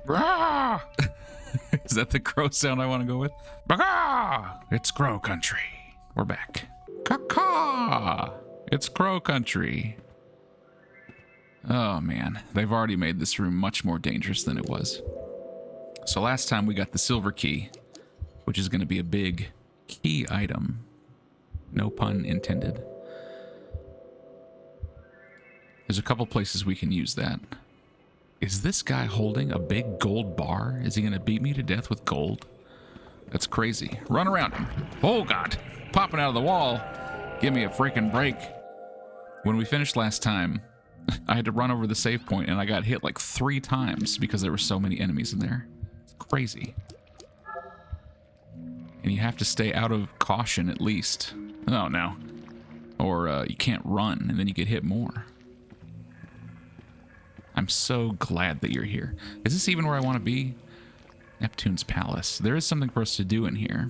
Brah! Is that the crow sound I want to go with? Brah! It's crow country. We're back. Caw-caw! It's crow country. Oh man, they've already made this room much more dangerous than it was. So last time we got the silver key, which is going to be a big key item. No pun intended. There's a couple places we can use that. Is this guy holding a big gold bar? Is he going to beat me to death with gold? That's crazy. Run around him. Oh god, popping out of the wall. Give me a freaking break. When we finished last time, I had to run over the save point and I got hit like 3 times because there were so many enemies in there. It's crazy. And you have to stay out of caution at least. Oh no. Or you can't run and then you get hit more. I'm so glad that you're here. Is this even where I want to be? Neptune's Palace. There is something for us to do in here.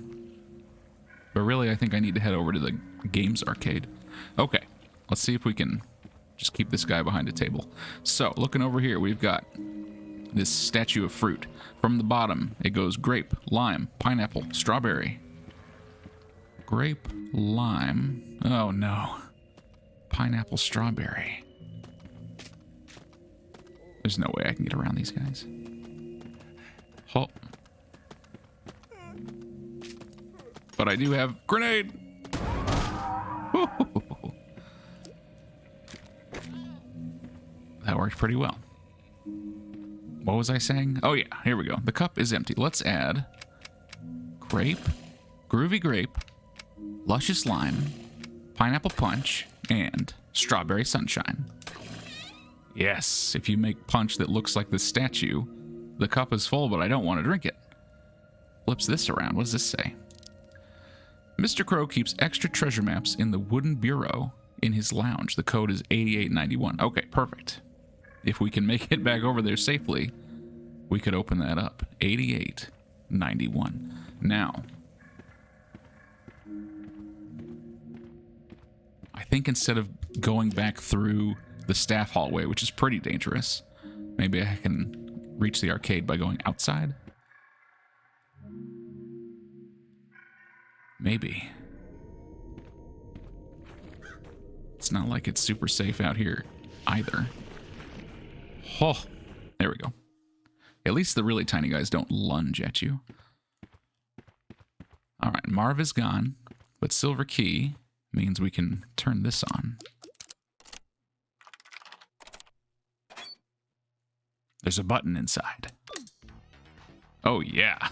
But really, I think I need to head over to the games arcade. Okay, let's see if we can just keep this guy behind a table. So, looking over here, we've got this statue of fruit. From the bottom, it goes grape, lime, pineapple, strawberry. Grape, lime. Oh no. Pineapple, strawberry. There's no way I can get around these guys. Oh. But I do have grenade. That worked pretty well. What was I saying? Oh yeah, here we go. The cup is empty. Let's add grape, groovy grape, luscious lime, pineapple punch, and strawberry sunshine. Yes, if you make punch that looks like the statue, the cup is full, but I don't want to drink it. Flips this around. What does this say? Mr. Crow keeps extra treasure maps in the wooden bureau in his lounge. The code is 8891. Okay, perfect. If we can make it back over there safely, we could open that up. 8891. Now, I think instead of going back through the staff hallway, which is pretty dangerous, maybe I can reach the arcade by going outside. Maybe. It's not like it's super safe out here either. Oh, there we go. At least the really tiny guys don't lunge at you. All right, Marv is gone, but silver key means we can turn this on. There's a button inside. Oh yeah.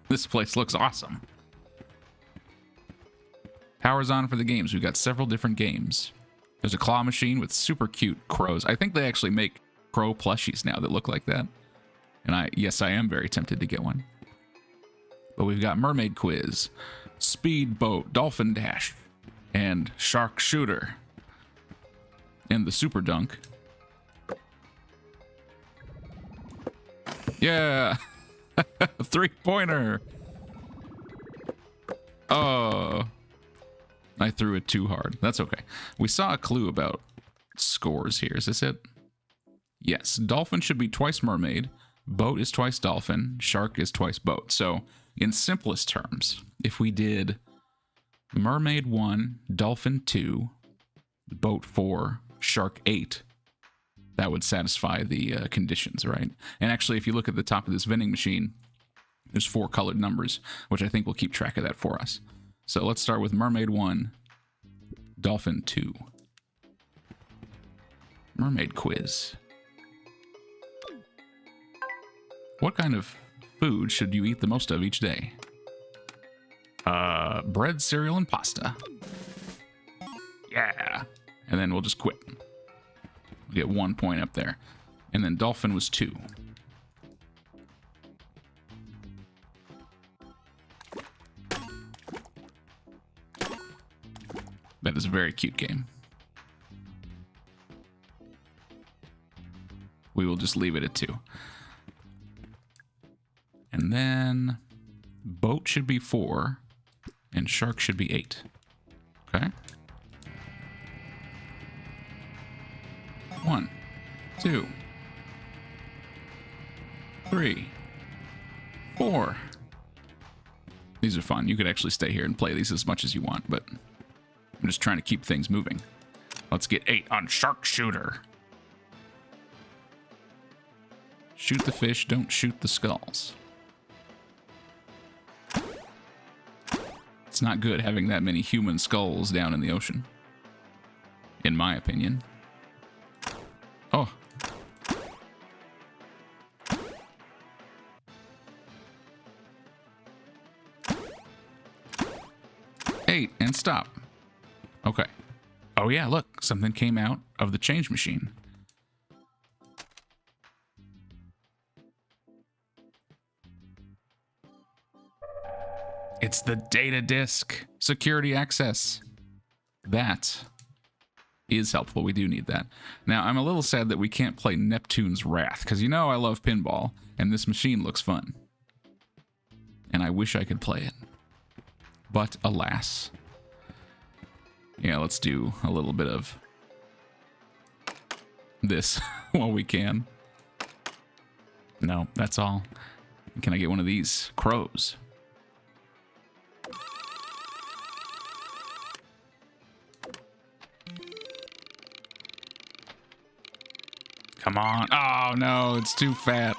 This place looks awesome. Power's on for the games. We've got several different games. There's a claw machine with super cute crows. I think they actually make crow plushies now that look like that. And yes, I am very tempted to get one. But we've got mermaid quiz, speedboat, dolphin dash, and shark shooter. And the super dunk. Yeah. 3-pointer. Oh. I threw it too hard. That's okay. We saw a clue about scores here. Is this it? Yes. Dolphin should be twice mermaid. Boat is twice dolphin. Shark is twice boat. So, in simplest terms, if we did mermaid 1, dolphin 2, boat 4, shark 8, that would satisfy the conditions, right? And actually, if you look at the top of this vending machine, there's 4 colored numbers, which I think will keep track of that for us. So let's start with mermaid 1, dolphin 2. Mermaid quiz. What kind of food should you eat the most of each day? Bread, cereal, and pasta. Yeah. And then we'll just quit. We'll get 1 point up there. And then dolphin was 2. That is a very cute game. We will just leave it at 2. And then boat should be 4 and shark should be 8. Okay. 1, 2, 3, 4. These are fun. You could actually stay here and play these as much as you want, but I'm just trying to keep things moving. Let's get 8 on Sharpshooter. Shoot the fish, don't shoot the skulls. It's not good having that many human skulls down in the ocean, in my opinion. Oh. Eight and stop. Okay. Oh yeah, look, something came out of the change machine. It's the data disk. Security access. That is helpful. We do need that. Now, I'm a little sad that we can't play Neptune's Wrath, because you know I love pinball, and this machine looks fun. And I wish I could play it. But alas. Yeah, let's do a little bit of this while we can. No, that's all. Can I get one of these crows? Come on. Oh, no, it's too fat.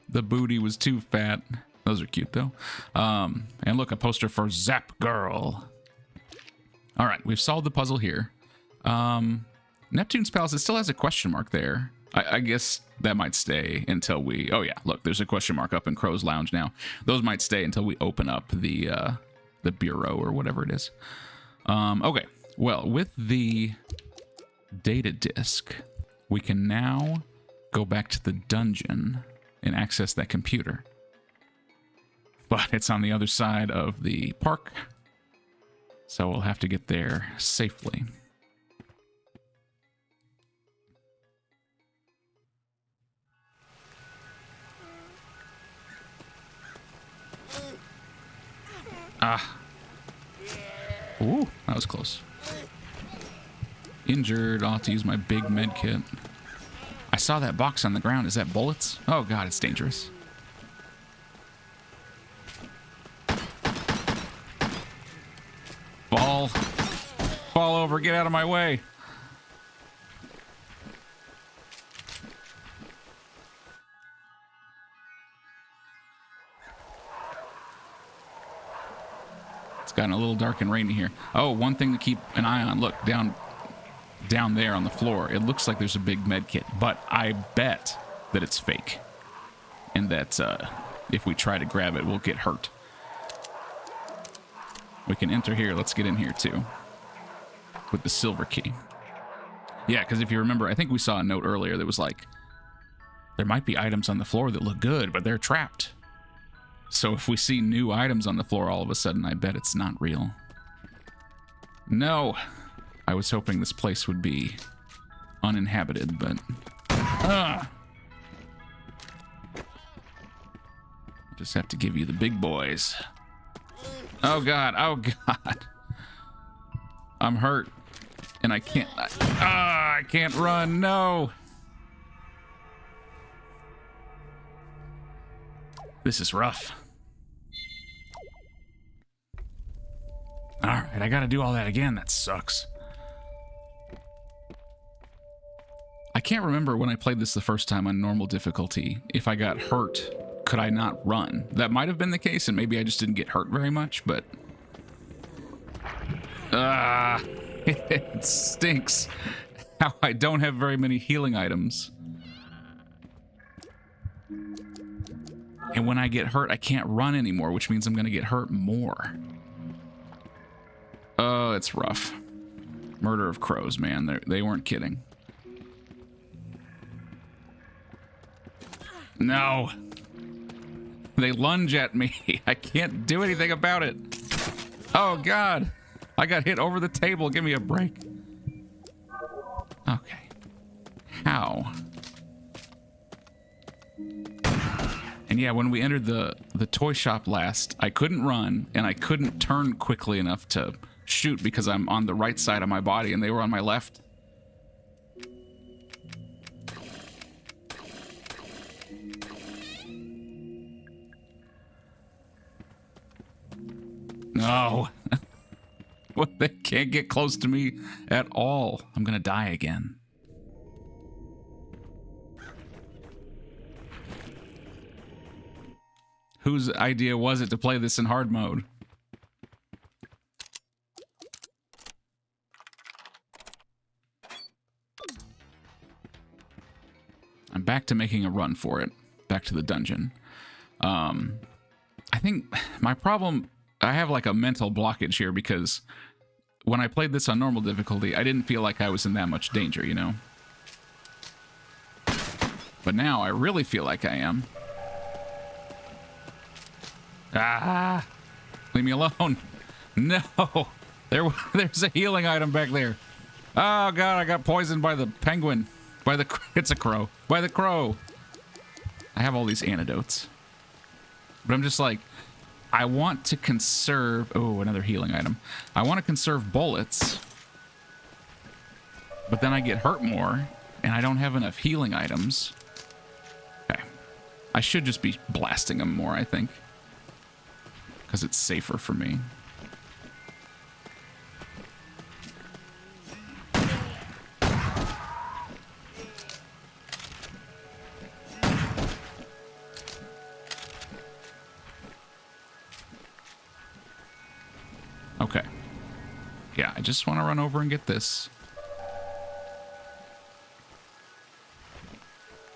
The booty was too fat. Those are cute, though. And look, a poster for Zap Girl. All right, we've solved the puzzle here. Neptune's Palace, it still has a question mark there. I guess that might stay until we... Oh, yeah, look, there's a question mark up in Crow's Lounge now. Those might stay until we open up the bureau or whatever it is. Okay, well, with the data disk... we can now go back to the dungeon and access that computer. But it's on the other side of the park, so we'll have to get there safely. Ah. Ooh, that was close. Injured. I'll have to use my big med kit. I saw that box on the ground. Is that bullets? Oh god, it's dangerous. Fall. Fall over. Get out of my way. It's gotten a little dark and rainy here. Oh, one thing to keep an eye on. Look, down there on the floor, it looks like there's a big med kit, but I bet that it's fake, and that if we try to grab it, we'll get hurt. We can enter here. Let's get in here too with the silver key. Yeah, because if you remember, I think we saw a note earlier that was like, there might be items on the floor that look good, but they're trapped. So if we see new items on the floor all of a sudden, I bet it's not real. No. I was hoping this place would be uninhabited, but... just have to give you the big boys. Oh, God. Oh, God. I'm hurt. And I can't... I can't run. No. This is rough. All right, I gotta do all that again. That sucks. I can't remember when I played this the first time on normal difficulty. If I got hurt, could I not run? That might have been the case, and maybe I just didn't get hurt very much, but... it stinks how I don't have very many healing items. And when I get hurt, I can't run anymore, which means I'm going to get hurt more. Oh, it's rough. Murder of crows, man. They weren't kidding. No. They lunge at me. I can't do anything about it. Oh, God. I got hit over the table. Give me a break. Okay. How? And yeah, when we entered the toy shop last, I couldn't run, and I couldn't turn quickly enough to shoot because I'm on the right side of my body, and they were on my left. No. What? They can't get close to me at all. I'm gonna die again. Whose idea was it to play this in hard mode? I'm back to making a run for it. Back to the dungeon. I think my problem, I have like a mental blockage here because when I played this on normal difficulty, I didn't feel like I was in that much danger, you know? But now I really feel like I am. Ah! Leave me alone. No! There's a healing item back there. Oh god, I got poisoned by the penguin. It's a crow. By the crow. I have all these antidotes. But I'm just like, I want to conserve... Oh, another healing item. I want to conserve bullets. But then I get hurt more, and I don't have enough healing items. Okay. I should just be blasting them more, I think. Because it's safer for me. Okay. Yeah, I just want to run over and get this.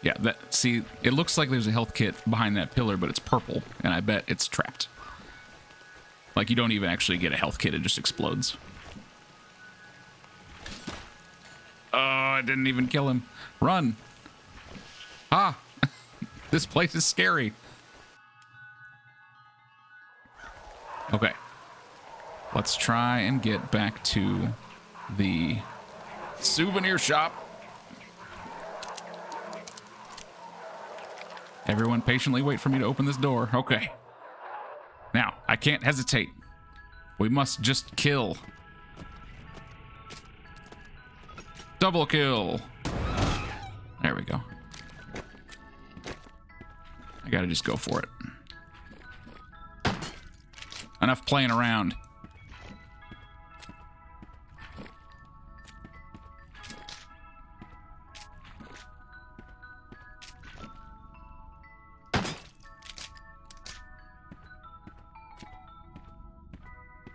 Yeah, see, it looks like there's a health kit behind that pillar, but it's purple, and I bet it's trapped. Like, you don't even actually get a health kit, it just explodes. Oh, I didn't even kill him. Run. Ah, this place is scary. Okay. Let's try and get back to the souvenir shop. Everyone patiently wait for me to open this door. Okay. Now, I can't hesitate. We must just kill. Double kill. There we go. I gotta just go for it. Enough playing around.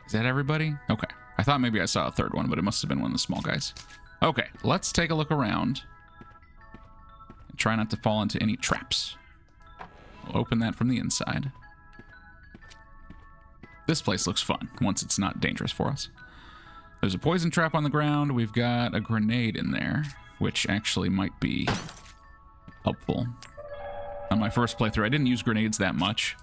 Is that everybody? Okay. I thought maybe I saw a third one, but it must have been one of the small guys. Okay, let's take a look around. And try not to fall into any traps. We'll open that from the inside. This place looks fun, once it's not dangerous for us. There's a poison trap on the ground. We've got a grenade in there, which actually might be helpful. On my first playthrough, I didn't use grenades that much,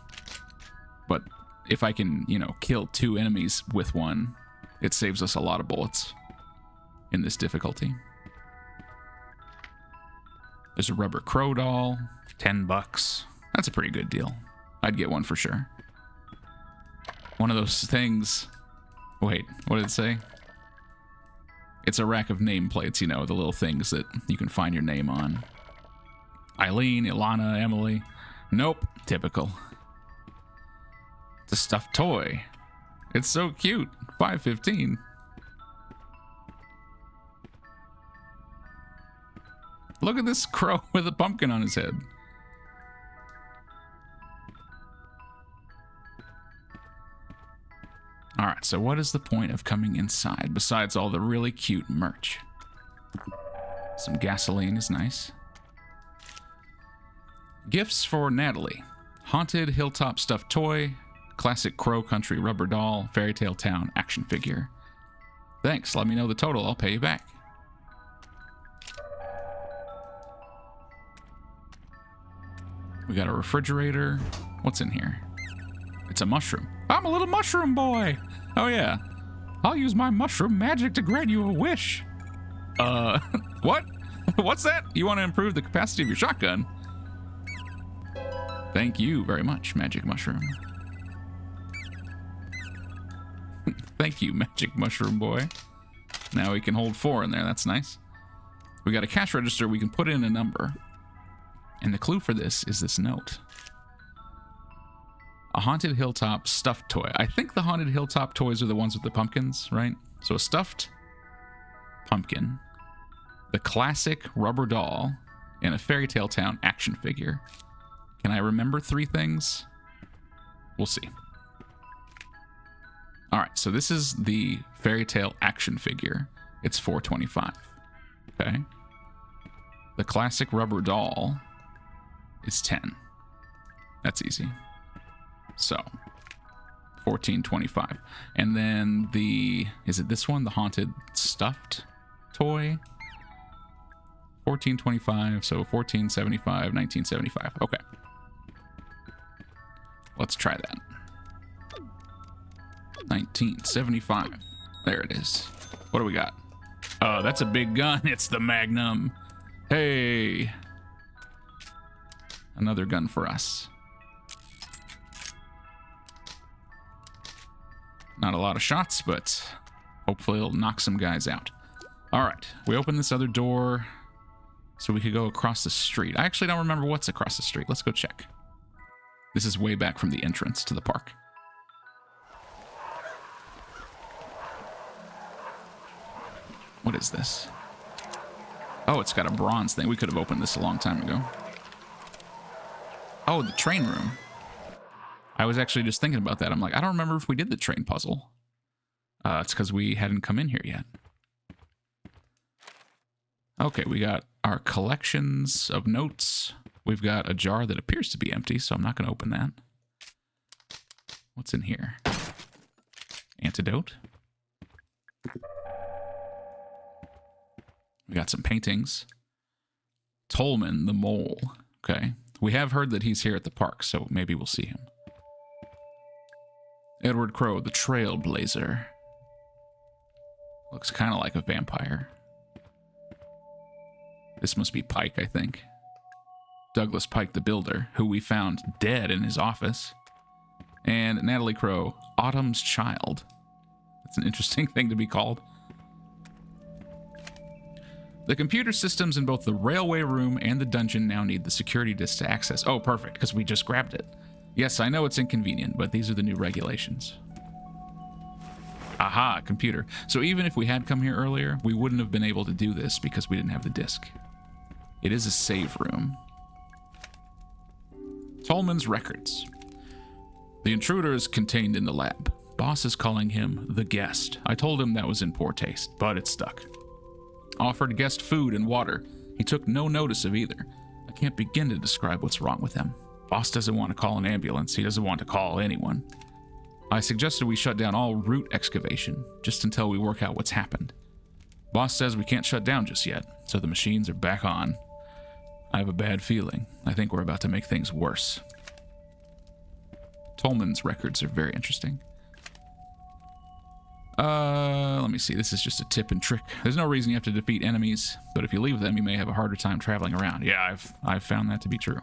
but if I can, you know, kill 2 enemies with one, it saves us a lot of bullets in this difficulty. There's a rubber crow doll, $10. That's a pretty good deal. I'd get one for sure. One of those things. Wait, what did it say? It's a rack of nameplates, you know, the little things that you can find your name on. Eileen, Ilana, Emily. Nope, typical. It's a stuffed toy. It's so cute. $5.15. Look at this crow with a pumpkin on his head. Alright, so what is the point of coming inside besides all the really cute merch? Some gasoline is nice. Gifts for Natalie. Haunted Hilltop stuffed toy. Classic Crow Country rubber doll, Fairy Tale Town action figure. Thanks, let me know the total, I'll pay you back. We got a refrigerator. What's in here? It's a mushroom. I'm a little mushroom boy. Oh yeah. I'll use my mushroom magic to grant you a wish. What? What's that? You want to improve the capacity of your shotgun? Thank you very much, magic mushroom. Thank you, magic mushroom boy. Now we can hold 4 in there. That's nice. We got a cash register. We can put in a number. And the clue for this is this note. A haunted hilltop stuffed toy. I think the haunted hilltop toys are the ones with the pumpkins, right? So a stuffed pumpkin, the classic rubber doll, and a Fairy Tale Town action figure. Can I remember 3 things? We'll see. All right, so this is the Fairy Tale action figure. It's $4.25. Okay. The classic rubber doll is $10. That's easy. So, $14.25. And then is it this one? The haunted stuffed toy? $14.25, so $14.75, $19.75. Okay. Let's try that. $19.75. There it is. What do we got? Oh, that's a big gun. It's the Magnum. Hey. Another gun for us. Not a lot of shots, but hopefully it'll knock some guys out. All right, we open this other door so we could go across the street. I actually don't remember what's across the street. Let's go check. This is way back from the entrance to the park. What is this? Oh, it's got a bronze thing. We could have opened this a long time ago. Oh, the train room. I was actually just thinking about that. I'm like, I don't remember if we did the train puzzle. It's because we hadn't come in here yet. Okay, we got our collections of notes. We've got a jar that appears to be empty, so I'm not going to open that. What's in here? Antidote. We got some paintings. Tolman the Mole. Okay. We have heard that he's here at the park, so maybe we'll see him. Edward Crowe, the Trailblazer. Looks kind of like a vampire. This must be Pike, I think. Douglas Pike, the Builder, who we found dead in his office. And Natalie Crowe, Autumn's Child. That's an interesting thing to be called. The computer systems in both the railway room and the dungeon now need the security disc to access. Oh, perfect, because we just grabbed it. Yes, I know it's inconvenient, but these are the new regulations. Aha, computer. So even if we had come here earlier, we wouldn't have been able to do this because we didn't have the disc. It is a save room. Tolman's records. The intruder is contained in the lab. Boss is calling him the guest. I told him that was in poor taste, but it stuck. Offered guest food and water. He took no notice of either. I can't begin to describe what's wrong with him. Boss doesn't want to call an ambulance. He doesn't want to call anyone. I suggested we shut down all root excavation, just until we work out what's happened. Boss says we can't shut down just yet, so the machines are back on. I have a bad feeling. I think we're about to make things worse. Tolman's records are very interesting. Let me see. This is just a tip and trick. There's no reason you have to defeat enemies, but if you leave them, you may have a harder time traveling around. Yeah, I've found that to be true.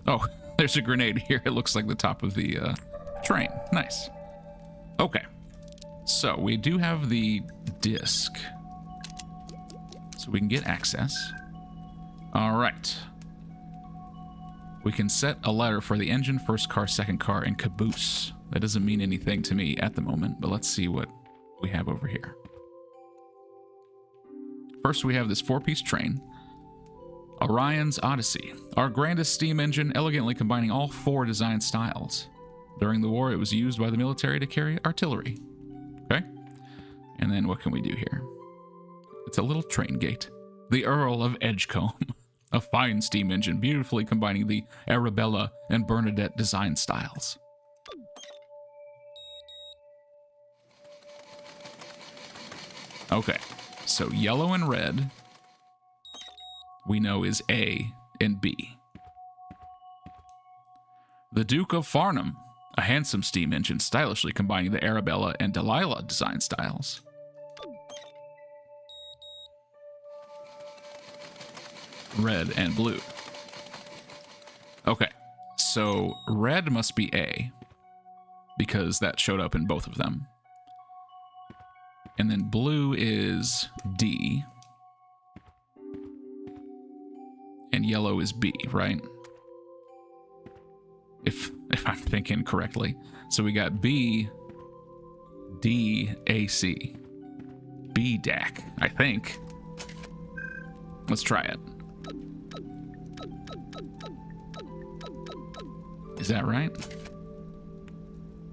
Oh, there's a grenade here. It looks like the top of the train. Nice. Okay. So we do have the disc. So we can get access. All right. We can set a letter for the engine, first car, second car, and caboose. That doesn't mean anything to me at the moment, but let's see what we have over here. First, we have this 4-piece train. Orion's Odyssey. Our grandest steam engine, elegantly combining all 4 design styles. During the war, it was used by the military to carry artillery. Okay? And then what can we do here? It's a little train gate. The Earl of Edgecombe. A fine steam engine, beautifully combining the Arabella and Bernadette design styles. Okay, so yellow and red we know is A and B. The Duke of Farnham, a handsome steam engine stylishly combining the Arabella and Delilah design styles. Red and blue. Okay, so red must be A, because that showed up in both of them. And then blue is D. And yellow is B, right? if I'm thinking correctly. So we got B, D, A, C. B, DAC, I think. Let's try it. Is that right?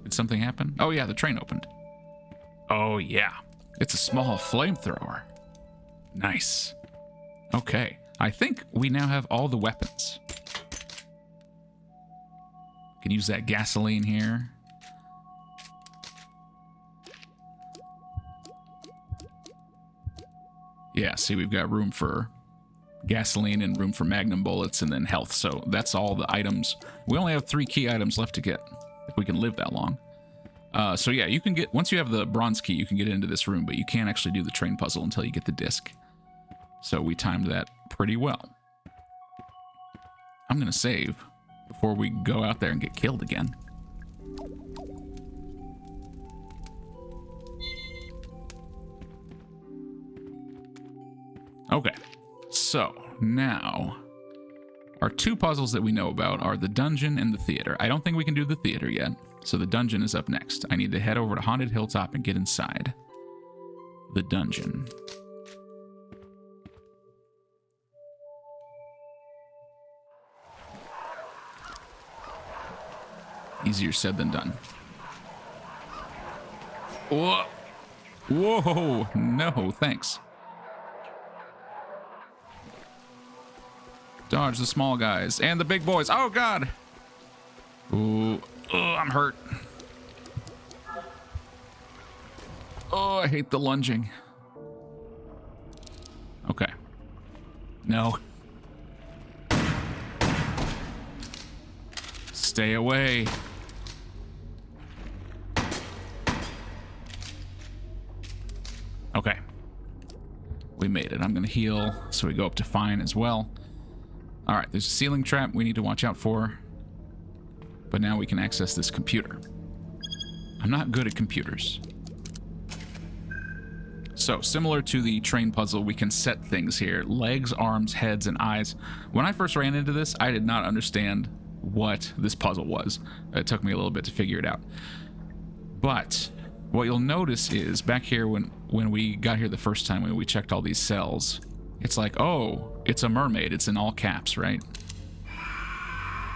Did something happen? Oh yeah, the train opened. Oh yeah, it's a small flamethrower. Nice. Okay, I think we now have all the weapons. Can use that gasoline here. Yeah, see, we've got room for gasoline and room for magnum bullets and then health. So that's all the items. We only have 3 key items left to get if we can live that long. So yeah, you can get, once you have the bronze key, you can get into this room, but you can't actually do the train puzzle until you get the disc. So we timed that pretty well. I'm going to save before we go out there and get killed again. Okay, so now our 2 puzzles that we know about are the dungeon and the theater. I don't think we can do the theater yet, so the dungeon is up next. I need to head over to Haunted Hilltop and get inside the dungeon. Easier said than done. Whoa! Whoa! No, thanks. Dodge the small guys and the big boys. Oh, God. Ooh. Oh, I'm hurt. Oh, I hate the lunging. Okay. No. Stay away. Okay. We made it. I'm going to heal, so we go up to fine as well. All right, there's a ceiling trap we need to watch out for. But now we can access this computer. I'm not good at computers. So, similar to the train puzzle, we can set things here. Legs, arms, heads, and eyes. When I first ran into this, I did not understand what this puzzle was. It took me a little bit to figure it out. But what you'll notice is back here when we got here the first time, when we checked all these cells, it's like, oh, it's a mermaid. It's in all caps, right?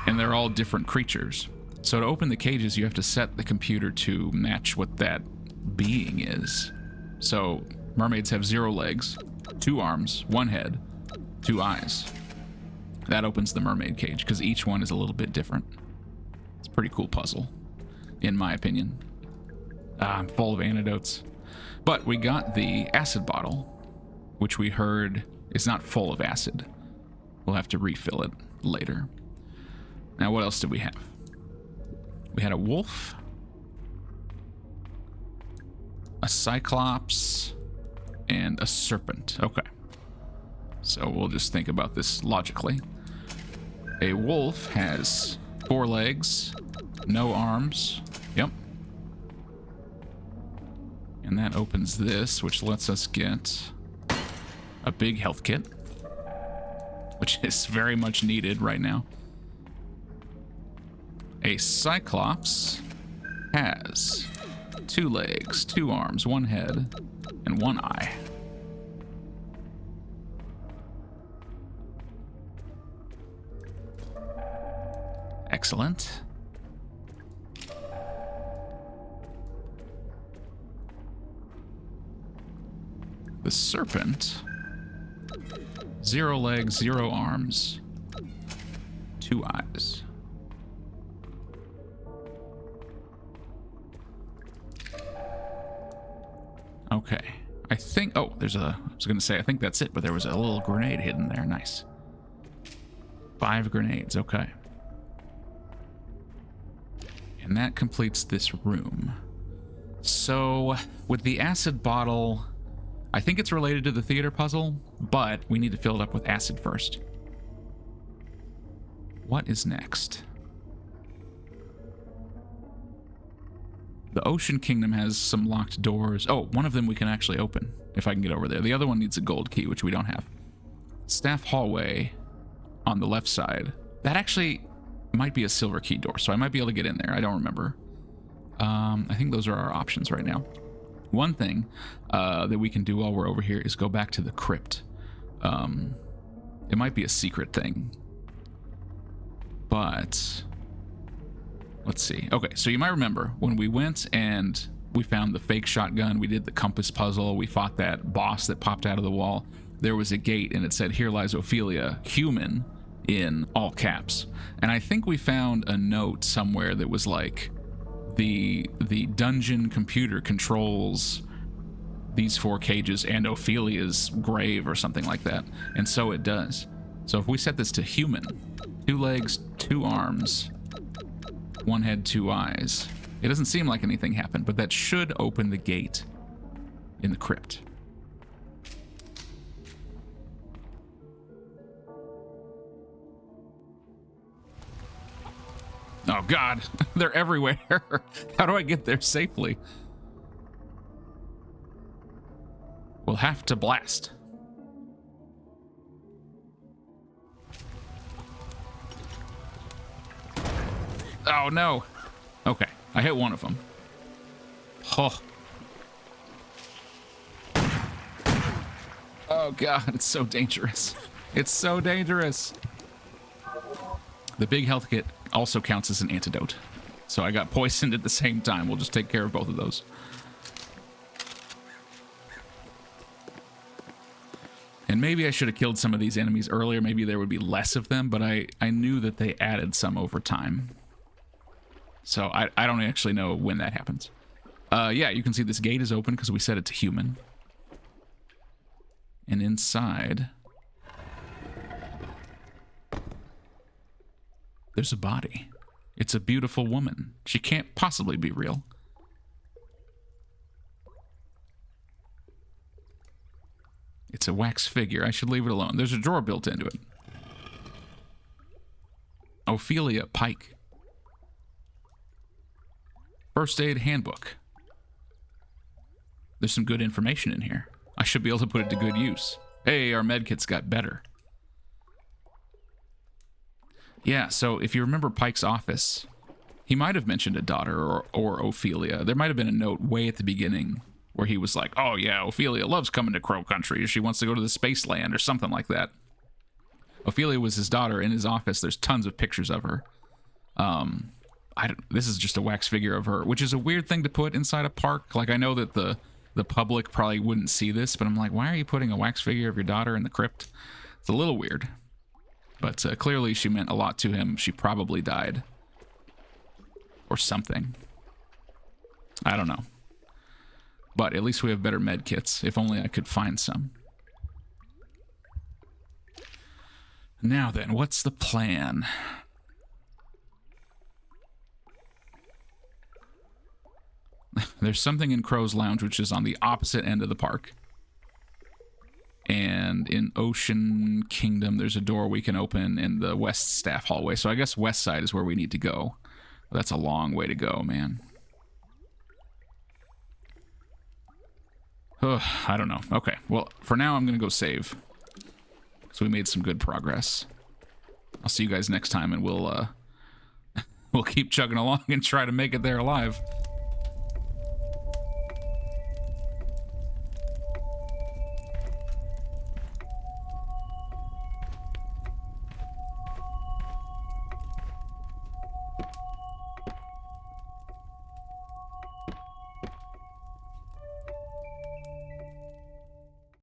And they're all different creatures. So to open the cages, you have to set the computer to match what that being is. So mermaids have 0 legs, 2 arms, 1 head, 2 eyes. That opens the mermaid cage because each one is a little bit different. It's a pretty cool puzzle, in my opinion. I'm full of antidotes. But we got the acid bottle, which we heard is not full of acid. We'll have to refill it later. Now, what else did we have? We had a wolf, a cyclops, and a serpent. Okay. So we'll just think about this logically. A wolf has 4 legs, no arms. Yep. And that opens this, which lets us get a big health kit, which is very much needed right now. A cyclops has 2 legs, 2 arms, 1 head, and 1 eye. Excellent. The serpent, 0 legs, 0 arms, 2 eyes. Okay, I think, oh, I was going to say, I think that's it, but there was a little grenade hidden there. Nice. 5 grenades, okay. And that completes this room. So, with the acid bottle, I think it's related to the theater puzzle, but we need to fill it up with acid first. What is next? The Ocean Kingdom has some locked doors. Oh, one of them we can actually open, if I can get over there. The other one needs a gold key, which we don't have. Staff hallway on the left side. That actually might be a silver key door, so I might be able to get in there. I don't remember. I think those are our options right now. One thing that we can do while we're over here is go back to the crypt. It might be a secret thing, but let's see. Okay, so you might remember when we went and we found the fake shotgun, we did the compass puzzle, we fought that boss that popped out of the wall. There was a gate and it said, "Here lies Ophelia, human," in all caps. And I think we found a note somewhere that was like, the dungeon computer controls these 4 cages and Ophelia's grave or something like that. And so it does. So if we set this to human, 2 legs, 2 arms, 1 head, 2 eyes. It doesn't seem like anything happened, but that should open the gate in the crypt. Oh God, they're everywhere. How do I get there safely? We'll have to blast. Oh no. Okay, I hit one of them. Oh. Oh God, it's so dangerous. It's so dangerous. The big health kit also counts as an antidote. So I got poisoned at the same time. We'll just take care of both of those. And maybe I should have killed some of these enemies earlier. Maybe there would be less of them, but I knew that they added some over time. So I don't actually know when that happens. Yeah, you can see this gate is open because we set it to human. And inside, there's a body. It's a beautiful woman. She can't possibly be real. It's a wax figure. I should leave it alone. There's a drawer built into it. Ophelia Pike. First aid handbook. There's some good information in here. I should be able to put it to good use. Hey, our medkits got better. Yeah, so if you remember Pike's office, he might have mentioned a daughter or Ophelia. There might have been a note way at the beginning where he was like, "Oh yeah, Ophelia loves coming to Crow Country. She wants to go to the space land," or something like that. Ophelia was his daughter. In his office, there's tons of pictures of her. This is just a wax figure of her, which is a weird thing to put inside a park. Like, I know that the public probably wouldn't see this, but I'm like, why are you putting a wax figure of your daughter in the crypt? It's a little weird. But clearly she meant a lot to him. She probably died. Or something. I don't know. But at least we have better med kits. If only I could find some. Now then, what's the plan? There's something in Crow's Lounge, which is on the opposite end of the park. And in Ocean Kingdom, there's a door we can open in the West Staff hallway. So I guess West Side is where we need to go. That's a long way to go, man. I don't know. Okay, well, for now, I'm going to go save. So we made some good progress. I'll see you guys next time, and we'll keep chugging along and try to make it there alive.